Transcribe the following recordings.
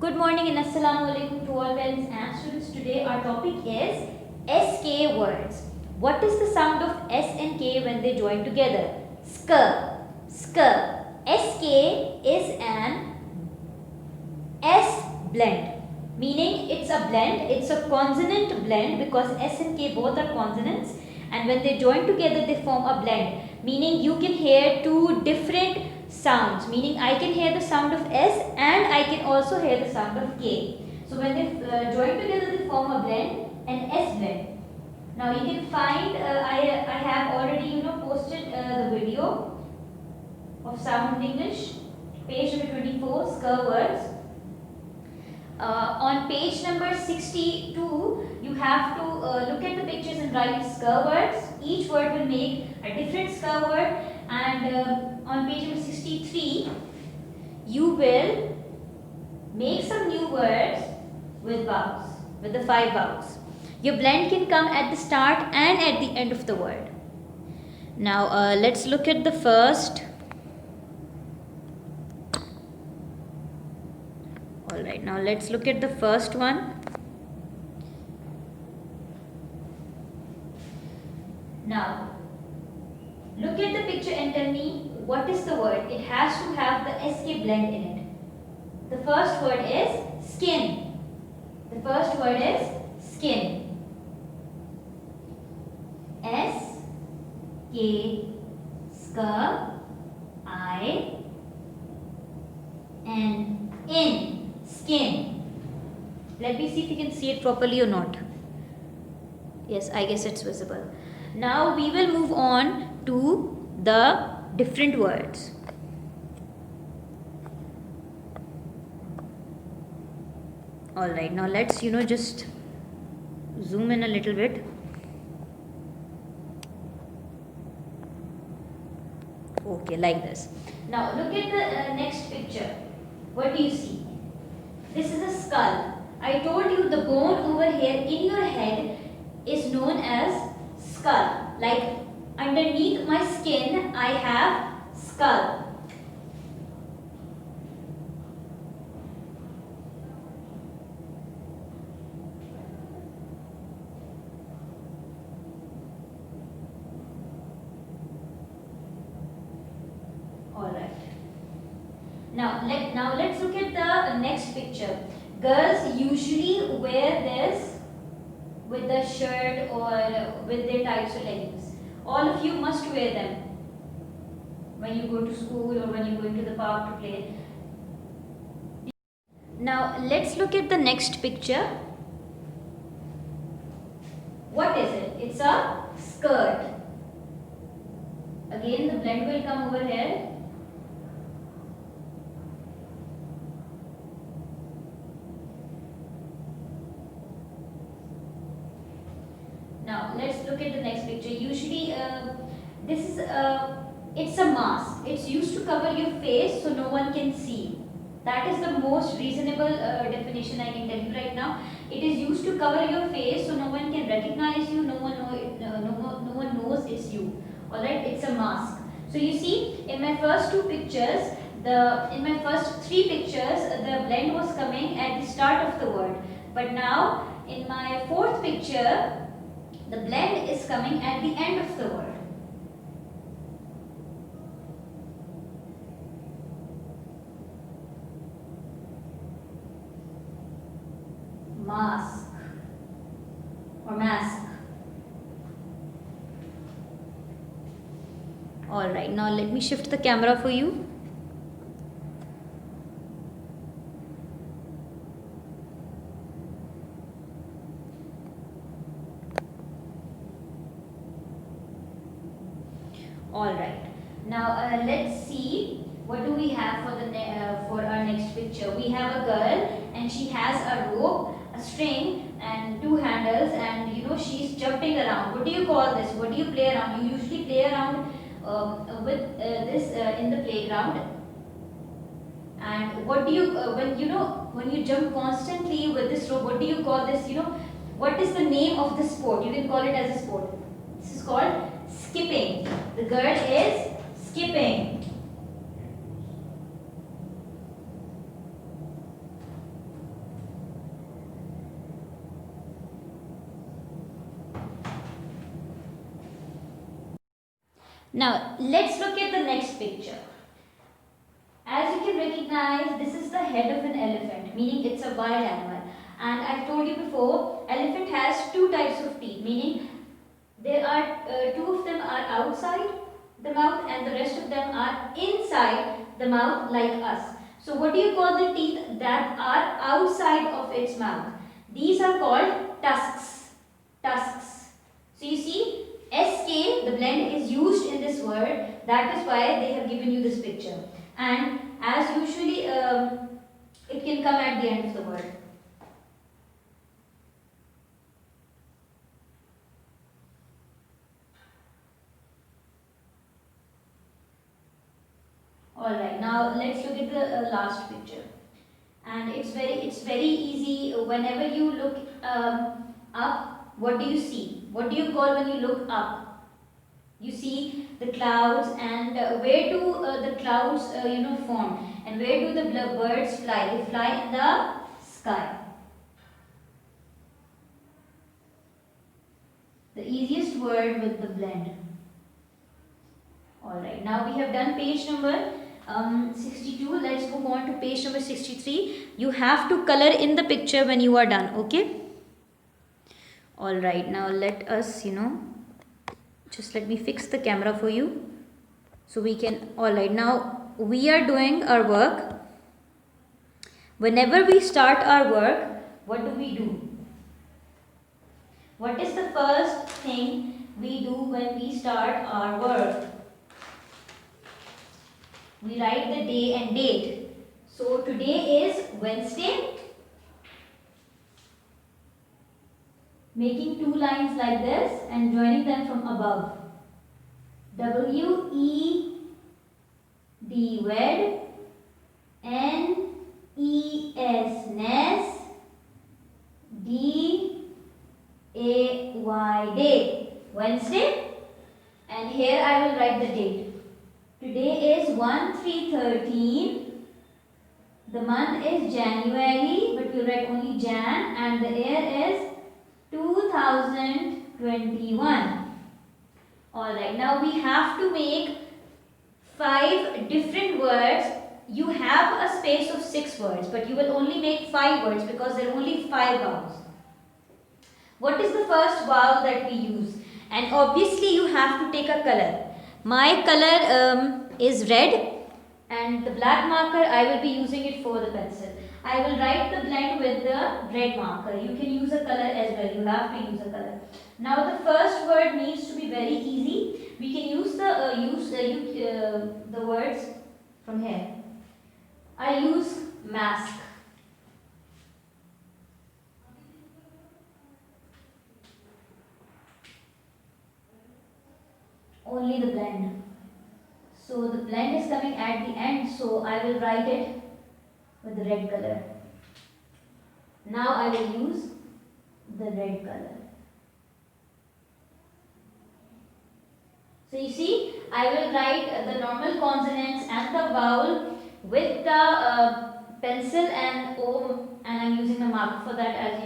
Good morning and assalamu alaikum to all parents and students. Today our topic is SK words. What is the sound of S and K when they join together? Sk, sk. SK is an S blend, meaning it's a blend, it's a consonant blend because S and K both are consonants, and when they join together they form a blend, meaning you can hear two different sounds, meaning I can hear the sound of S and I can also hear the sound of K. So when they join together they form a blend, an S blend. Now you can find, I have already posted the video of Sound English, page number 24, Sk words. On page number 62, you have to look at the pictures and write sk words. Each word will make a different sk word, and on page number 63, you will make some new words with vowels, with the 5 vowels. Your blend can come at the start and at the end of the word. Now let's look at the first. Alright, now let's look at the first one. Now, look at the picture and tell me what is the word. It has to have the SK blend in it. The first word is skin. The first word is skin. S K sk I N in, skin. Let me see if you can see it properly or not. Yes, I guess it's visible. Now we will move on to the different words. Alright, now let's just zoom in a little bit. Okay, like this. Now look at the next picture. What do you see? This is a skull. I told you the bone over here in your head is known as skull. Like underneath my skin, I have skull. Alright. Now let's look at the next picture. Girls usually wear this with the shirt or with their tights or leggings. All of you must wear them when you go to school or when you go into the park to play. Now let's look at the next picture. What is it? It's a skirt. Again the blend will come over here. Now let's look at the next picture. Usually this is it's a mask. It's used to cover your face so no one can see. That is the most reasonable definition I can tell you right now. It is used to cover your face so no one can recognize you, no one knows it's you. Alright, it's a mask. So you see, in my first two pictures, in my first three pictures, the blend was coming at the start of the word. But now, in my fourth picture, the blend is coming at the end of the word. Mask or mask. Alright, now let me shift the camera for you. Alright, now let's see what do we have for our next picture. We have a girl and she has a rope, a string and two handles, and she's jumping around. What do you call this? What do you play around? You usually play around with this in the playground. And what do you when you jump constantly with this rope, what do you call this? What is the name of the sport? You can call it as a sport. This is called skipping. The girl is skipping. Now let's look at the next picture. As you can recognize, this is the head of an elephant, meaning it's a wild animal. And I've told you before, elephant has two types of teeth, meaning there are two of them are outside the mouth and the rest of them are inside the mouth like us. So what do you call the teeth that are outside of its mouth? These are called tusks. Tusks. So you see, SK, the blend is used in this word. That is why they have given you this picture. And as usually, it can come at the end of the word. Alright, now let's look at the last picture. And it's very easy. Whenever you look up, what do you see? What do you call when you look up? You see the clouds, and where do the clouds form, and where do the birds fly? They fly in the sky. The easiest word with the blend. Alright, now we have done page number 62. Let's move on to page number 63. You have to color in the picture when you are done, okay? Alright, now let us, just let me fix the camera for you so we can. Alright, now we are doing our work. Whenever we start our work, what do? What is the first thing we do when we start our work? We write the day and date. So today is Wednesday. Making two lines like this and joining them from above. W-E-D, wed, N-E-S, ness, D-A-Y, day, Wednesday. And here I will write the date. Today is 1/3/13. The month is January, but we write only Jan, and the year is 2021. Alright, now we have to make 5 different words. You have a space of 6 words, but you will only make 5 words because there are only 5 vowels. What is the first vowel that we use? And obviously you have to take a color. My color is red, and the black marker I will be using it for the pencil. I will write the blend with the red marker. You can use a color as well. You have to use a color. Now the first word needs to be very easy. We can use the words from here. I use mask. Only the blend. So the blend is coming at the end, so I will write it with the red color. Now I will use the red color. So you see, I will write the normal consonants and the vowel with the pencil and O, and I am using the marker for that, as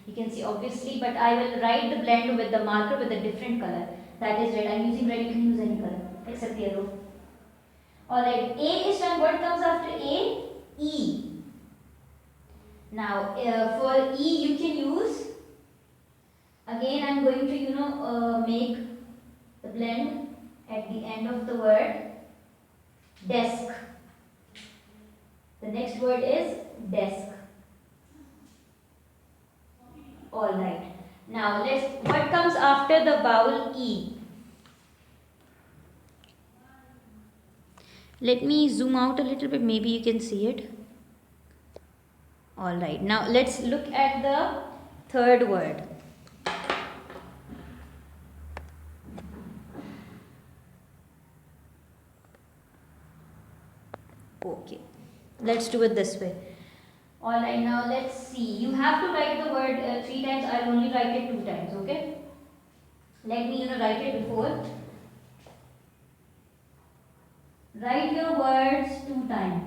you can see obviously, but I will write the blend with the marker with a different color. That is red. I am using red, you can use any color except yellow. Alright, A is done. What comes after A? E. Now for E you can use, again I am going to make the blend at the end of the word desk. The next word is desk. Alright. Now what comes after the vowel E? Let me zoom out a little bit, maybe you can see it. Alright, now let's look at the third word. Okay, let's do it this way. Alright, now let's see. You have to write the word 3 times. I'll only write it 2 times, okay? Let me write it before. Write your words 2 times.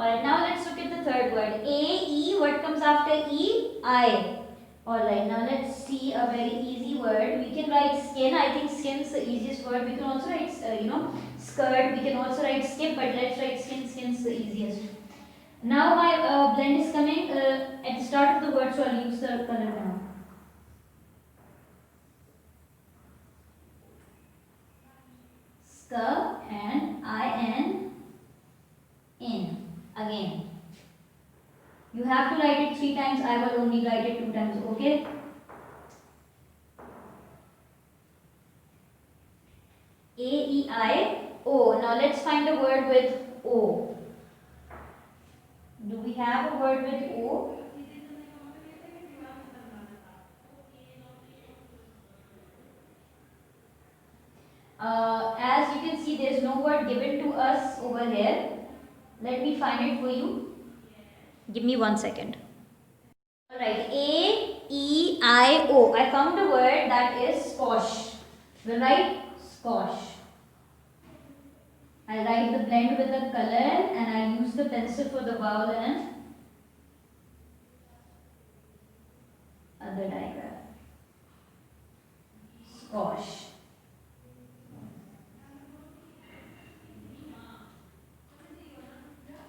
Alright, now let's look at the third word. A, E, what comes after E? I. Alright, now let's see a very easy word. We can write skin. I think skin's the easiest word. We can also write, skirt. We can also write skip, but let's write skin. Skin's the easiest. Now my blend is coming at the start of the word, so I'll use the color now. Sk and I-N, in. Again. You have to write it 3 times. I will only write it 2 times, okay? A-E-I-O. Now let's find a word with O. Do we have a word with O? As you can see, there is no word given to us over here. Let me find it for you. Give me 1 second. Alright, A-E-I-O. I found a word that is squash. We'll write squash. I write the blend with the color and I use the pencil for the vowel and other diagram. Squash.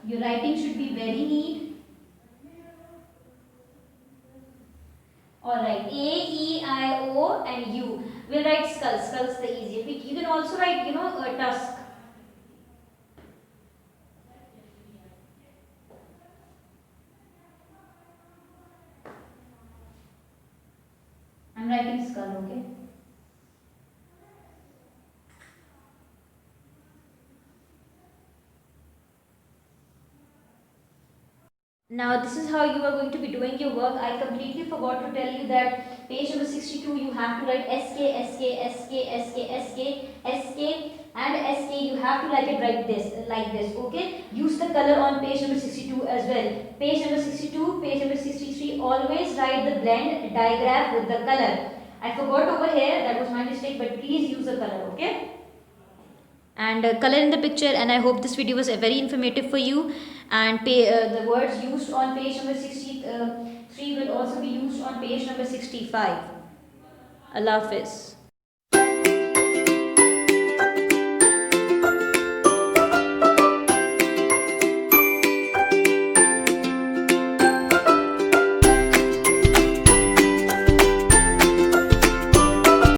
Your writing should be very neat. Alright, A-E-I-O and U. We'll write skull. Skull's the easiest. You can also write, a tusk. I'm writing skull, okay? Now this is how you are going to be doing your work. I completely forgot to tell you that page number 62 you have to write SK, SK, SK, SK, SK, SK and SK. You have to write it like this, okay? Use the color on page number 62 as well. Page number 62, page number 63, always write the blend diagram with the color. I forgot over here, that was my mistake, but please use the color, okay? And color in the picture, and I hope this video was very informative for you. And the words used on page number 63 will also be used on page number 65. Allah Hafiz.